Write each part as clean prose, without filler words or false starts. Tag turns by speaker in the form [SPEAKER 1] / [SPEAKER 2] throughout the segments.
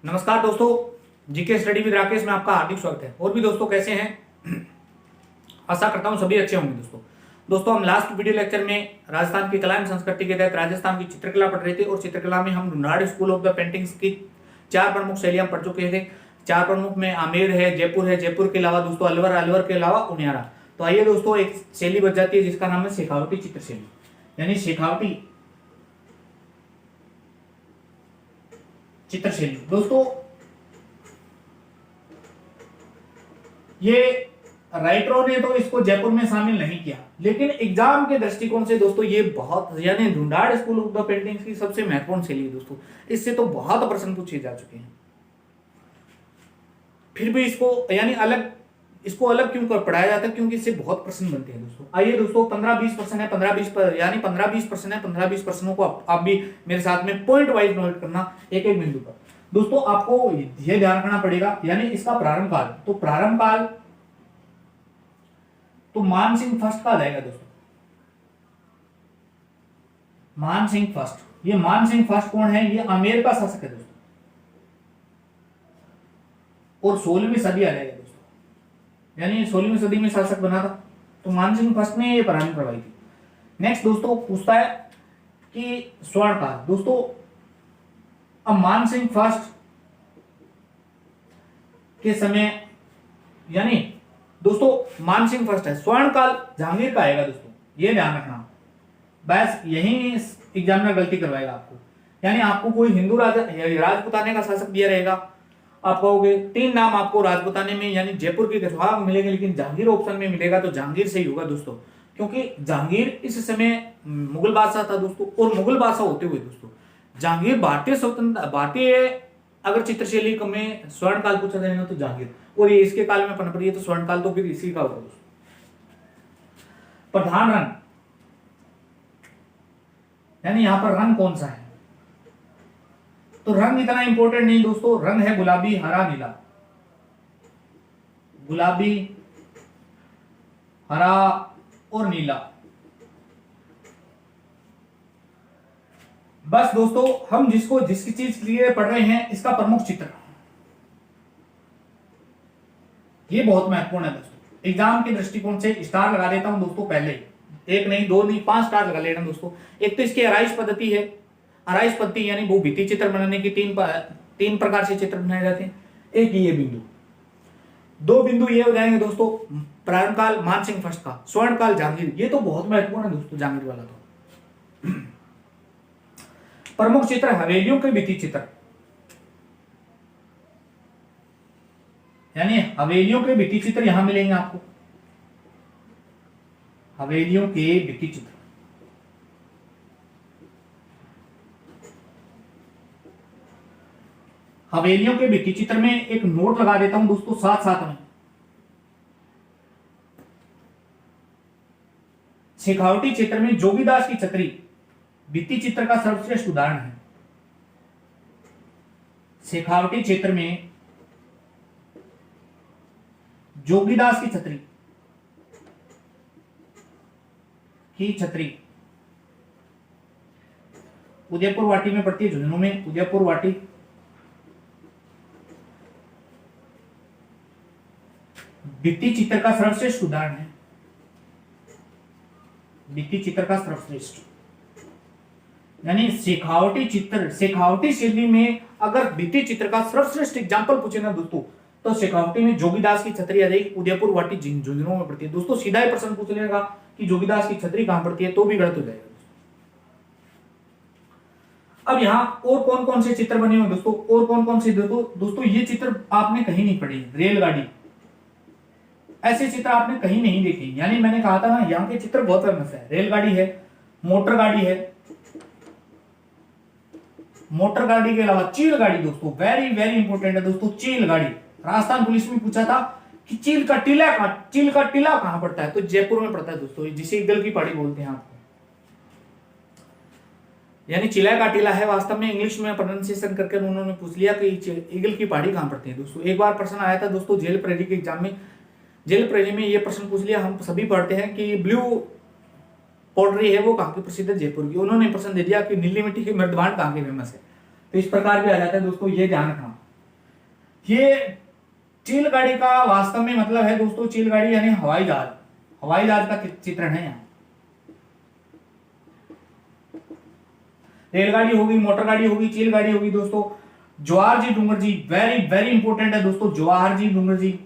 [SPEAKER 1] नमस्कार दोस्तों, GK study with Rakesh में आपका हार्दिक स्वागत है। और भी दोस्तों कैसे हैं? आशा करता हूं सभी अच्छे होंगे। दोस्तों हम लास्ट वीडियो लेक्चर में राजस्थान की कला एवं संस्कृति के तहत राजस्थान की चित्रकला पढ़ रहे थे और चित्रकला में हम Dhundhar school of the paintings की 4 प्रमुख शैलियां पढ़ चुके थे। 4 प्रमुख में आमेर है, जयपुर है, जयपुर के अलावा दोस्तों अलवर, अलवर के अलावा उनियारा। तो आइए दोस्तों एक शैली बच जाती है जिसका नाम है शेखावटी चित्र शैली, यानी शेखावटी चित्र शैली। दोस्तों ये राइटरों ने तो इसको जयपुर में शामिल नहीं किया, लेकिन एग्जाम के दृष्टिकोण से दोस्तों ये बहुत, यानी Dhundhar school of the paintings की सबसे महत्वपूर्ण शैली है दोस्तों। इससे तो बहुत प्रश्न पूछे जा चुके हैं, फिर भी इसको अलग क्यों कर पढ़ाया जाता है? क्योंकि इससे बहुत प्रश्न बनते हैं दोस्तों। आइए दोस्तों 15-20 प्रश्न है, 15-20 प्रश्न है। 15-20 प्रश्नों को आप भी मेरे साथ में पॉइंट वाइज नोट करना एक एक बिंदु पर। दोस्तों आपको यह ध्यान रखना पड़ेगा, यानी इसका प्रारंभ काल, तो प्रारंभ काल तो मानसिंह फर्स्ट का आ जाएगा दोस्तों। मानसिंह फर्स्ट, ये मानसिंह फर्स्ट कौन है? ये आमेर का शासक है दोस्तों, और 16वीं सदी आ जाएगा दोस्तों, यानी 16वीं सदी में शासक बना था। तो मानसिंह फर्स्ट ने ये प्रारंभ करवाई थी। नेक्स्ट दोस्तों पूछता है कि स्वर्ण काल। दोस्तों अब मानसिंह फर्स्ट के समय, यानी दोस्तों मानसिंह फर्स्ट है, स्वर्ण काल जहांगीर का आएगा दोस्तों, ये ध्यान रखना। बस यही एग्जामिनर गलती करवाएगा आपको, यानी आपको कोई हिंदू राजपुताने का शासक दिया रहेगा, आप कहोगे 3 नाम आपको राजपुताने में यानी जयपुर की गढ़वाल में मिलेंगे, लेकिन जहांगीर ऑप्शन में मिलेगा तो जहांगीर से ही होगा दोस्तों, क्योंकि जहांगीर इस समय मुगल बादशाह था दोस्तों। और मुगल बादशाह होते हुए दोस्तों जहांगीर भारतीय अगर चित्रशैली में स्वर्ण काल पूछा जाएगा तो जहांगीर, और ये इसके काल में पनप रही है तो स्वर्ण काल तो फिर इसी का होगा दोस्तों। प्रधान रंग, यानी यहां पर रंग कौन सा है? तो रंग इतना इंपॉर्टेंट नहीं दोस्तों, रंग है गुलाबी, हरा, नीला। गुलाबी, हरा और नीला। बस दोस्तों हम जिसकी चीज के लिए पढ़ रहे हैं इसका प्रमुख चित्र, ये बहुत महत्वपूर्ण है दोस्तों। एग्जाम के दृष्टिकोण से स्टार लगा देता हूं दोस्तों, पहले 1 नहीं 2 नहीं 5 स्टार लगा लेना दोस्तों। एक तो इसकी आराइश पद्धति है, आराइश पद्धति यानी वो भित्ति चित्र बनाने की 3 प्रकार से चित्र बनाए जाते हैं। एक ये बिंदु, 2 बिंदु ये हो जाएंगे दोस्तों प्रारंभ काल मानसिंह फर्स्ट का, स्वर्ण काल जहांगीर, ये तो बहुत महत्वपूर्ण है दोस्तों जहांगीर वाला। तो प्रमुख चित्र हवेलियों के भित्ति चित्र, यानी हवेलियों के भित्ति चित्र यहां मिलेंगे आपको, हवेलियों के भित्ति चित्र। हवेलियों के भित्ति चित्र में एक नोट लगा देता हूं दोस्तों साथ साथ में। शेखावटी चित्र में जोगीदास की छतरी भित्ति चित्र का सर्वश्रेष्ठ उदाहरण है। शेखावटी चित्र में जोगीदास की छतरी उदयपुर वाटी में पड़ती है, झुंझुनू में उदयपुर वाटी। भित्ति चित्र का सर्वश्रेष्ठ उदाहरण है, भित्ति चित्र का सर्वश्रेष्ठ, यानी शेखावटी शैली में अगर भित्ति चित्र का सर्वश्रेष्ठ एग्जांपल पूछे ना दोस्तों तो शेखावटी में जोगीदास की छतरी आ जाएगी, उदयपुर वाटी झुंझुनू में पड़ती है दोस्तों। सीधा ही प्रश्न पूछ लेगा कि जोगीदास की छतरी कहां पड़ती है तो भी गलत हो जाएगा। अब यहाँ और कौन कौन से चित्र बने हुए दोस्तों, और कौन कौन से दोस्तों ये चित्र आपने कहीं नहीं पढ़े। रेलगाड़ी, ऐसे चित्र आपने कहीं नहीं देखे, यानी मैंने कहा था ना यहाँ के चित्र बहुत फेमस है। रेलगाड़ी है, मोटर गाड़ी है, मोटर गाड़ी के अलावा चील गाड़ी दोस्तों, वेरी वेरी इंपॉर्टेंट है दोस्तों। चील गाड़ी, राजस्थान पुलिस में पूछा था कि चील का टीला कहां पड़ता है, तो जयपुर में पड़ता है दोस्तों, जिसे ईगल की पहाड़ी बोलते हैं आपको, यानी चिला का टीला है। वास्तव में इंग्लिश में प्रोनाउंसिएशन करके उन्होंने पूछ लिया कि ईगल की पहाड़ी कहां पड़ती है दोस्तों। एक बार प्रश्न आया था दोस्तों जेल प्रेरी के एग्जाम में, जेल प्रेरी में ये प्रश्न पूछ लिया, हम सभी पढ़ते हैं कि ब्लू पोट्री है वो कहाँ की प्रसिद्ध है? जयपुर की। उन्होंने प्रश्न दे दिया कि नीली मिट्टी की मृदभांड कहाँ की फेमस है। तो इस प्रकार भी आ जाता है दोस्तों, ये ध्यान रखना। ये चील गाड़ी का वास्तव में मतलब है दोस्तों, चील गाड़ी यानी हवाई जहाज, हवाई जहाज का चित्रण है यहाँ। रेलगाड़ी होगी, मोटर गाड़ी होगी, चील गाड़ी होगी दोस्तों। जवाहर जी डूंगर जी, वेरी वेरी इंपॉर्टेंट है दोस्तों, जवाहर जी डूंगर जी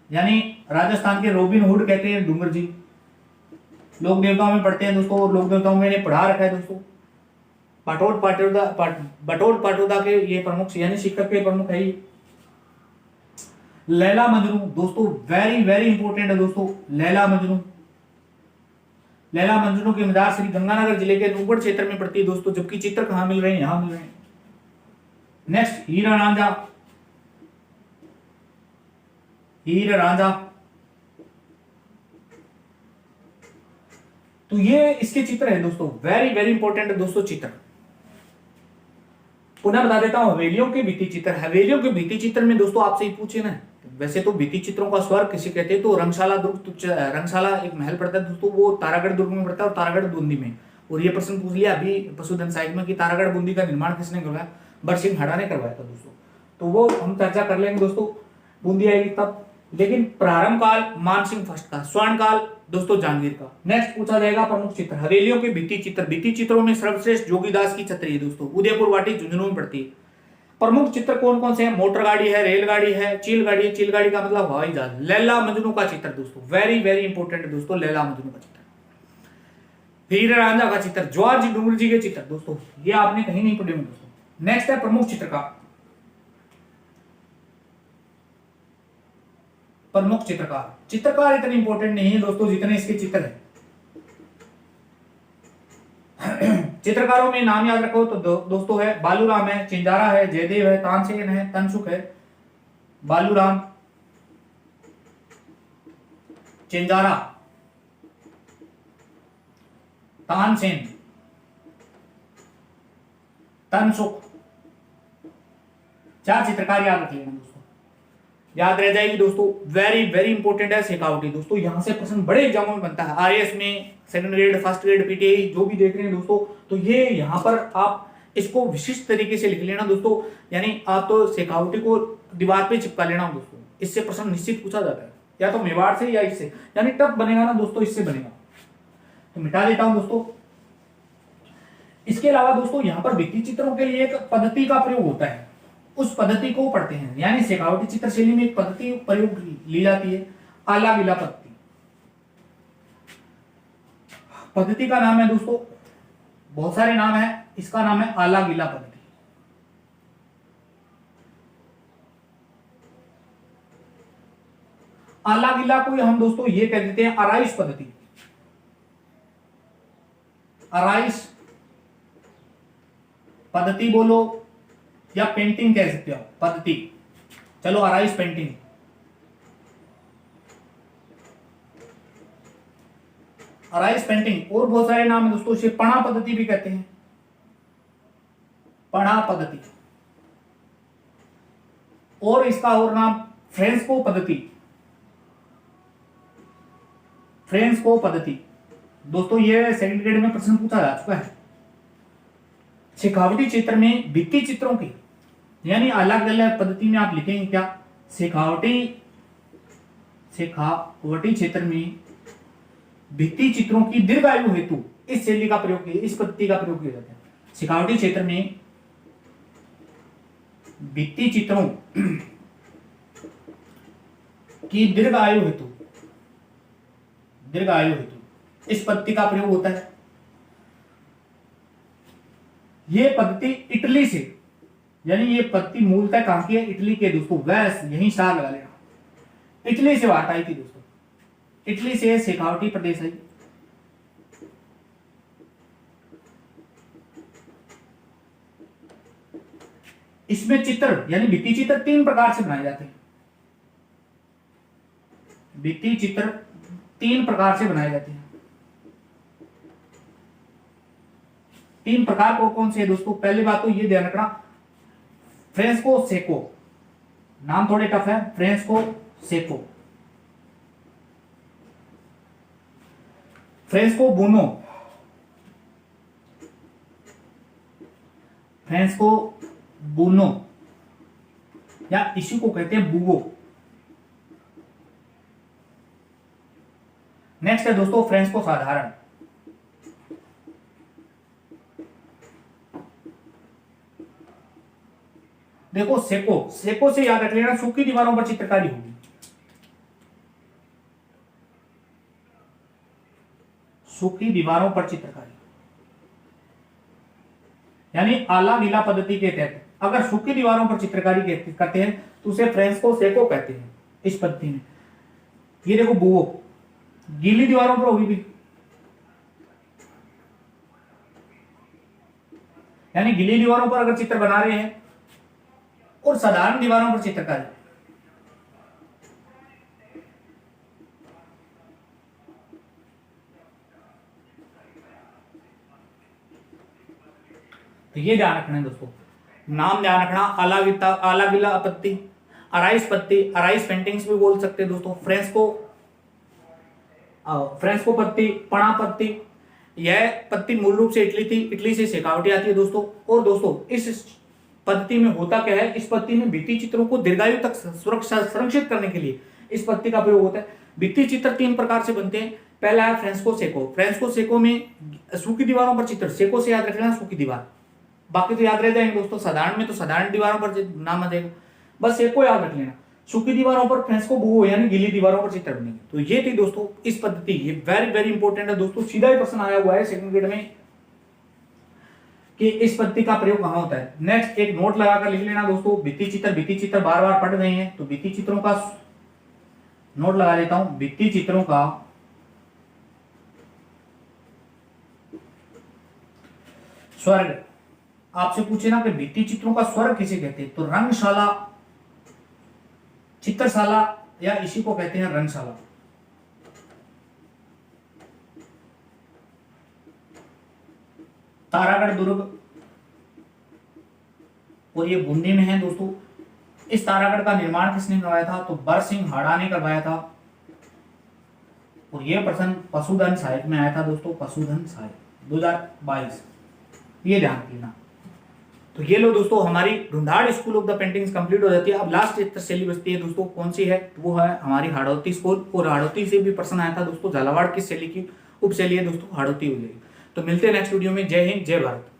[SPEAKER 1] यानी राजस्थान के रॉबिन हुड कहते हैं डूंगर जी। लोक देवताओं में पढ़ते हैं दोस्तों, और लोक देवताओं में पढ़ा रखा है दोस्तों। बटोर पाटोदा के ये प्रमुख यानी शिक्षक के प्रमुख है। लैला मजनू दोस्तों, वेरी वेरी इंपॉर्टेंट है दोस्तों, लैला मजनू। लैला मजनू की मदार श्री गंगानगर जिले के नुगड़ क्षेत्र में पड़ती है दोस्तों, जबकि चित्र कहां मिल रहे हैं, यहां मिल रहे हैं। नेक्स्ट हीरा रांझा, हीर रांझा। तो ये इसके चित्र है दोस्तों, वेरी वेरी इंपॉर्टेंट है दोस्तों चित्र। पुनः बता देता हूं, हवेलियों के भित्ति चित्र, हवेलियों के भित्ति चित्र में दोस्तों आपसे ही पूछे ना, वैसे तो भित्ति चित्रों का स्वर्ग किसे कहते हैं, तो रंगशाला दुर्ग, रंगशाला एक महल पड़ता है दोस्तों, वो तारागढ़ दुर्ग में पड़ता है और तारागढ़ बूंदी में। और ये प्रश्न पूछ लिया अभी पशुधन साहित्य में कि तारागढ़ बूंदी का निर्माण किसने करवाया, बरसिंह हाड़ा ने करवाया था दोस्तों। तो वो हम चर्चा कर लेंगे दोस्तों, बूंदी आएगी तब। लेकिन प्रारंभ काल मानसिंह फर्स्ट का, स्वर्ण काल दोस्तों जहांगीर का। नेक्स्ट पूछा जाएगा प्रमुख चित्र, हवेलियों के भित्ति चित्र। भित्ति चित्रों में सर्वश्रेष्ठ जोगीदास की छतरी है दोस्तों, उदयपुर वाटी झुंझुनू में पड़ती है। प्रमुख चित्र कौन कौन से हैं, मोटर गाड़ी है, रेलगाड़ी है, चील गाड़ी है, चील गाड़ी का मतलब हवाई जहाज। लैला मजनू का चित्र दोस्तों, वेरी वेरी इंपॉर्टेंट है दोस्तों, लैला मजनू का चित्र। हीर रांझा का चित्र, जवाहर जी डूंगर जी के चित्र दोस्तों, ये आपने कहीं नहीं पढ़े होंगे दोस्तों। नेक्स्ट है प्रमुख चित्रकार, प्रमुख चित्रकार। चित्रकार इतने इंपॉर्टेंट नहीं है दोस्तों जितने इसके चित्र है। चित्रकारों में नाम याद रखो तो दोस्तों है बालूराम है, चिंजारा है, जयदेव है, तानसेन है, तनसुख है। बालूराम, चिंजारा, तानसेन, तनसुख, चार चित्रकार याद रख लेना दोस्तों, याद रह जाएगी दोस्तों, वेरी वेरी इंपॉर्टेंट है। शेखावटी दोस्तों, यहां से प्रश्न बड़े एग्जामों में बनता है, आरएएस में, second grade, first grade, PTI जो भी देख रहे हैं दोस्तों, तो ये यहां पर आप इसको विशिष्ट तरीके से लिख लेना दोस्तों, यानी आप तो शेखावटी को दीवार पे चिपका लेना दोस्तों, इससे प्रश्न निश्चित पूछा जाता है, या तो मेवाड़ से या इससे, यानी टफ बनेगा ना दोस्तों, इससे बनेगा। तो मिटा देता हूं दोस्तों। इसके अलावा दोस्तों यहां पर भित्ति चित्रों के लिए एक पद्धति का प्रयोग होता है, उस पद्धति को पढ़ते हैं, यानी शेखावटी चित्र शैली में एक पद्धति प्रयोग ली जाती है, आला गीला पद्धति। पद्धति का नाम है दोस्तों, बहुत सारे नाम है, इसका नाम है आला गीला पद्धति। आला गीला को हम दोस्तों ये कह देते हैं आराइश पद्धति, आराइश पद्धति बोलो या पेंटिंग कह सकते हो पद्धति, चलो आराइश पेंटिंग। आराइश पेंटिंग और बहुत सारे नाम है दोस्तों, इसे पणा पद्धति भी कहते हैं, पणा पद्धति, और इसका और नाम फ्रेंस्को पद्धति, फ्रेंस्को पद्धति। दोस्तों ये सेकंड ग्रेड में प्रश्न पूछा जा चुका है। शेखावटी चित्र में भित्ति चित्रों की, यानी अलग अलग पद्धति में आप लिखेंगे क्या, शेखावटी क्षेत्र में भित्ति चित्रों की दीर्घायु हेतु इस शैली का प्रयोग किया, इस पद्धति का प्रयोग किया जाता है। शेखावटी क्षेत्र में भित्ति चित्रों की दीर्घायु हेतु इस पद्धति का प्रयोग होता है। ये पद्धति इटली से, यानी ये पद्धति मूलतः कहां की है, इटली के दोस्तों, वैस यही स्टार लगा लेना, इटली से बात आई थी दोस्तों, इटली से शेखावटी प्रदेश आई। इसमें चित्र यानी भित्ति चित्र तीन प्रकार से बनाए जाते हैं, भित्ति चित्र तीन प्रकार से बनाए जाते हैं। तीन प्रकार को कौन से है दोस्तों, पहली बात तो ये ध्यान रखना, फ्रेंस्को सेको, नाम थोड़े टफ है, फ्रेंस्को सेको, फ्रेंस्को बुनो, फ्रेंस्को बूनो, या इसी को कहते हैं बूवो। नेक्स्ट है दोस्तों फ्रेस्को साधारण। देखो सेको, सेको से याद रख लेना सूखी दीवारों पर चित्रकारी होगी, सूखी दीवारों पर चित्रकारी, यानी आला गीला पद्धति के तहत अगर सूखी दीवारों पर चित्रकारी करते हैं तो उसे फ्रेस्को सेको कहते हैं इस पद्धति में। ये देखो बुओ, गीली दीवारों पर होगी भी, यानी गीली दीवारों पर अगर चित्र बना रहे हैं, और साधारण दीवारों पर चित्रकारी। तो ये ध्यान रखना है दोस्तों, नाम ध्यान रखना, आला गीला पत्ती, अराइस पत्ती, अराइस पेंटिंग्स भी बोल सकते हैं दोस्तों, फ्रेस्को पत्ती, पणा पत्ती। यह पत्ती मूल रूप से इटली थी, इटली से शेखावटी आती है दोस्तों। और दोस्तों इस पद्धति में होता क्या है, इस पद्धति में भित्ति चित्रों को दीर्घायु तक संरक्षित करने के लिए इस पद्धति का प्रयोग होता है। भित्ति चित्र 3 प्रकार से बनते हैं। पहला है फ्रेस्को सेको। फ्रेस्को सेको में सूखी दीवारों पर चित्र, सेको से याद रख लेना सूखी दीवार, बाकी तो याद रह जाएंगे दोस्तों। साधारण में तो साधारण दीवारों पर नाम आ जाएगा, बस सेको याद रख लेना। सूखी दीवारों पर फ्रेस्को बुओ यानी गीली दीवारों पर चित्र बनेंगे। तो ये थी दोस्तों इस पद्धति, ये वेरी वेरी इंपॉर्टेंट है दोस्तों, सीधा ही प्रश्न आया हुआ है सेकंड ग्रेड में कि इस पद्धति का प्रयोग कहां होता है। नेक्स्ट एक नोट लगाकर लिख लेना दोस्तों, भित्ति चित्र बार बार पढ़ रहे हैं तो भित्ति चित्रों का नोट लगा लेता हूं। भित्ति चित्रों का स्वर्ग, आपसे पूछे ना कि भित्ति चित्रों का स्वर्ग किसे कहते हैं, तो रंगशाला, चित्रशाला, या इसी को कहते हैं रंगशाला। तारागढ़ दुर्ग, और ये बूंदी में है दोस्तों। इस तारागढ़ का निर्माण किसने करवाया था, तो बरसिंह हाड़ा ने करवाया था। और ये प्रश्न पशुधन साहित्य में आया था दोस्तों, पशुधन साहित्य 2022, ये ध्यान रखना। तो ये लो दोस्तों, हमारी Dhundhar school of the paintings complete हो जाती है। अब लास्ट शैली बचती है दोस्तों, कौन सी है, वो है हमारी हाड़ौती स्कूल। और हाड़ौती से भी प्रश्न आया था दोस्तों, झालावाड़ की शैली की उपशैली है दोस्तों, हाड़ौती हो जाएगी। तो मिलते हैं नेक्स्ट वीडियो में। जय हिंद, जय भारत।